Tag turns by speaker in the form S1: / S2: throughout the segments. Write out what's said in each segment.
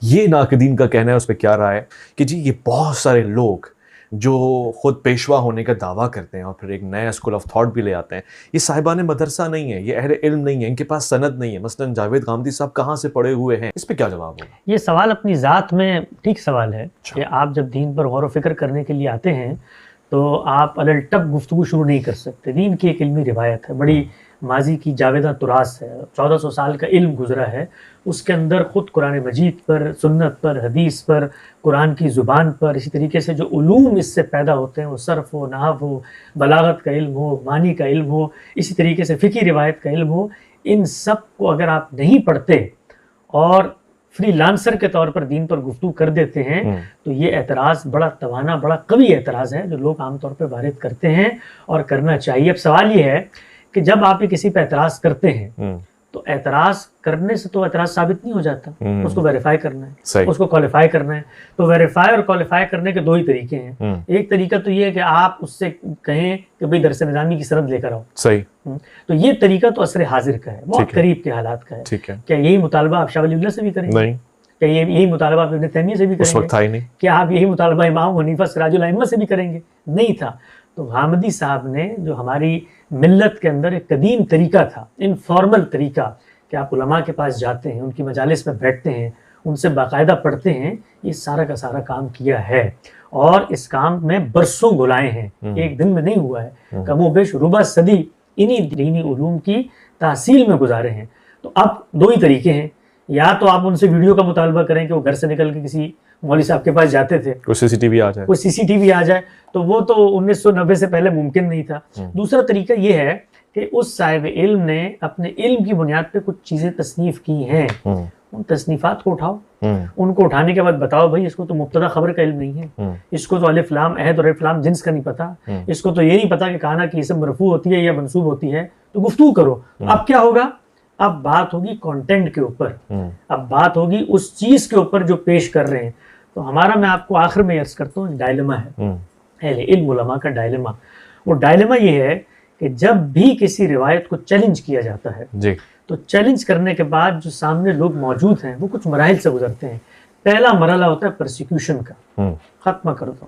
S1: یہ ناقدین کا کہنا ہے، اس پہ کیا رائے ہے کہ جی یہ بہت سارے لوگ جو خود پیشوا ہونے کا دعویٰ کرتے ہیں اور پھر ایک نیا اسکول آف تھاٹ بھی لے آتے ہیں، یہ صاحبان مدرسہ نہیں ہے، یہ اہل علم نہیں ہے، ان کے پاس سند نہیں ہے. مثلا جاوید غامدی صاحب کہاں سے پڑے ہوئے ہیں؟ اس پہ کیا جواب ہوگا؟
S2: یہ سوال اپنی ذات میں ٹھیک سوال ہے کہ آپ جب دین پر غور و فکر کرنے کے لیے آتے ہیں تو آپ الٹپ گفتگو شروع نہیں کر سکتے. دین کی ایک علمی روایت ہے، بڑی ماضی کی جاویدہ تراث ہے، 1400 سال کا علم گزرا ہے. اس کے اندر خود قرآن مجید پر، سنت پر، حدیث پر، قرآن کی زبان پر، اسی طریقے سے جو علوم اس سے پیدا ہوتے ہیں، وہ صرف ہو، نحو ہو، بلاغت کا علم ہو، معنی کا علم ہو، اسی طریقے سے فقہی روایت کا علم ہو، ان سب کو اگر آپ نہیں پڑھتے اور فری لانسر کے طور پر دین پر گفتگو کر دیتے ہیں تو یہ اعتراض بڑا توانا، بڑا قوی اعتراض ہے جو لوگ عام طور پہ وارد کرتے ہیں اور کرنا چاہیے. اب سوال یہ ہے کہ جب آپ کسی پہ اعتراض کرتے ہیں تو اعتراض کرنے سے تو اعتراض ثابت نہیں ہو جاتا، اس کو ویریفائی کرنا ہے، اس کو کوالیفائی کرنا ہے. تو ویریفائی اور کوالیفائی کرنے کے دو ہی طریقے ہیں. ایک طریقہ تو یہ ہے کہ آپ اس سے کہیں کہ بھئی درس نظامی کی سند لے کر آؤ. صحیح. تو یہ طریقہ تو عصر حاضر کا ہے، بہت قریب کے حالات کا ہے. کیا یہی مطالبہ آپ شاہ ولی اللہ سے بھی کریں گے؟ نہیں. کیا یہی مطالبہ آپ ابن تیمیہ سے بھی کریں گے؟ اس وقت تھا ہی نہیں. کیا آپ یہی مطالبہ امام حنیفہ سراج الائمہ سے بھی کریں گے؟ نہیں تھا. تو غامدی صاحب نے جو ہماری ملت کے اندر ایک قدیم طریقہ تھا، انفارمل طریقہ، کہ آپ علماء کے پاس جاتے ہیں، ان کی مجالس میں بیٹھتے ہیں، ان سے باقاعدہ پڑھتے ہیں، یہ سارا کا سارا کام کیا ہے اور اس کام میں برسوں گلائے ہیں، ایک دن میں نہیں ہوا ہے. کم و بیش ربع صدی انہی دینی علوم کی تحصیل میں گزارے ہیں. تو اب دو ہی طریقے ہیں، یا تو آپ ان سے ویڈیو کا مطالبہ کریں کہ وہ گھر سے نکل کے کسی مولوی صاحب کے پاس جاتے تھے، کوئی سی سی ٹی وی آ جائے، تو وہ تو 1990 سے پہلے ممکن نہیں تھا. دوسرا طریقہ یہ ہے کہ اس صاحب علم نے اپنے علم کی بنیاد پہ کچھ چیزیں تصنیف کی ہیں، ان تصنیفات کو اٹھاؤ، ان کو اٹھانے کے بعد بتاؤ بھائی اس کو تو مبتدا خبر کا علم نہیں ہے، اس کو تو الف لام عہد اور الف لام جنس کا نہیں پتا، اس کو تو یہ نہیں پتا کہ کانا کی اسم مرفوع ہوتی ہے یا منصوب ہوتی ہے. تو گفتگو کرو. اب کیا ہوگا؟ اب بات ہوگی کانٹینٹ کے اوپر، اب بات ہوگی اس چیز کے اوپر جو پیش کر رہے ہیں. تو ہمارا، میں آپ کو آخر میں عرض کرتا ہوں، ڈائلما ہے اہل علم علماء کا ڈائلما. وہ ڈائلما یہ ہے کہ جب بھی کسی روایت کو چیلنج کیا جاتا ہے تو چیلنج کرنے کے بعد جو سامنے لوگ موجود ہیں وہ کچھ مراحل سے گزرتے ہیں. پہلا مرحلہ ہوتا ہے پرسیکیوشن کا، ختم کر دو،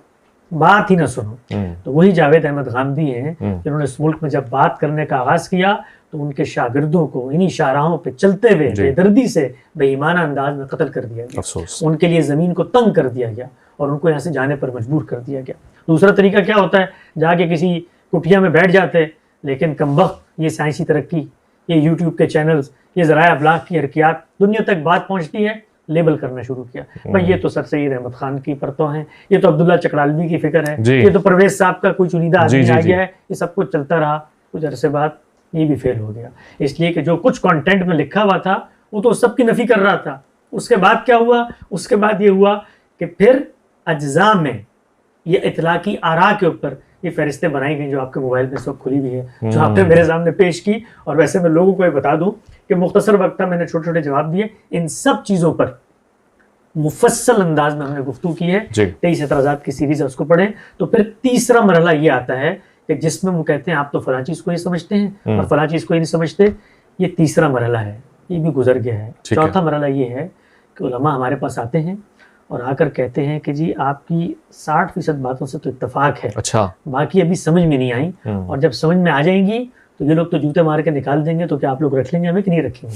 S2: بات ہی نہ سنو. تو وہی جاوید احمد غامدی ہیں جنہوں نے اس ملک میں جب بات کرنے کا آغاز کیا تو ان کے شاگردوں کو انہی شاہراہوں پہ چلتے ہوئے بے دردی سے بے ایمانہ انداز میں قتل کر دیا گیا. ان کے لیے زمین کو تنگ کر دیا گیا اور ان کو یہاں سے جانے پر مجبور کر دیا گیا. دوسرا طریقہ کیا ہوتا ہے؟ جا کے کسی کٹیا میں بیٹھ جاتے، لیکن کمبخت یہ سائنسی ترقی، یہ یوٹیوب کے چینلز، یہ ذرائع ابلاغ کی حرکیات، دنیا تک بات پہنچتی ہے، لیبل کرنا شروع کیا. بھائی یہ تو سر سید احمد خان کی پرتوں ہیں، یہ تو عبداللہ چکڑالوی کی فکر ہے، یہ تو پرویز صاحب کا کوئی چنیدہ آدمی آ گیا ہے. یہ سب کچھ چلتا رہا، کچھ عرصے بعد یہ بھی فیل ہو گیا، اس لیے کہ جو کچھ کانٹینٹ میں لکھا ہوا تھا وہ تو سب کی نفی کر رہا تھا. اس کے بعد کیا ہوا؟ اس کے بعد یہ ہوا کہ پھر اجزاء میں یہ اطلاقی آراء کے اوپر یہ فہرستیں بنائی گئیں جو آپ کے موبائل میں اس وقت کھلی ہوئی ہے، جو آپ نے میرے سامنے پیش کی. اور ویسے میں لوگوں کو یہ بتا دوں کہ مختصر وقت میں نے چھوٹے چھوٹے جواب دیے. ان سب چیزوں پر مفصل انداز میں ہم نے گفتگو کی ہے. 23 اعتراضات کی سیریز ہے، اس کو پڑھیں. تو پھر تیسرا مرحلہ یہ آتا ہے کہ جس میں وہ کہتے ہیں آپ تو فلاں چیز کو یہ سمجھتے ہیں اور فلاں چیز کو یہ نہیں سمجھتے. یہ تیسرا مرحلہ ہے، یہ بھی گزر گیا ہے. چوتھا مرحلہ یہ ہے کہ علماء ہمارے پاس آتے ہیں اور آ کر کہتے ہیں کہ جی آپ کی 60% باتوں سے تو اتفاق ہے، باقی ابھی سمجھ میں نہیں آئیں، اور جب سمجھ میں آ جائیں گی تو یہ لوگ تو جوتے مار کے نکال دیں گے. تو کیا آپ لوگ رکھ لیں گے ہمیں کہ نہیں رکھیں گے؟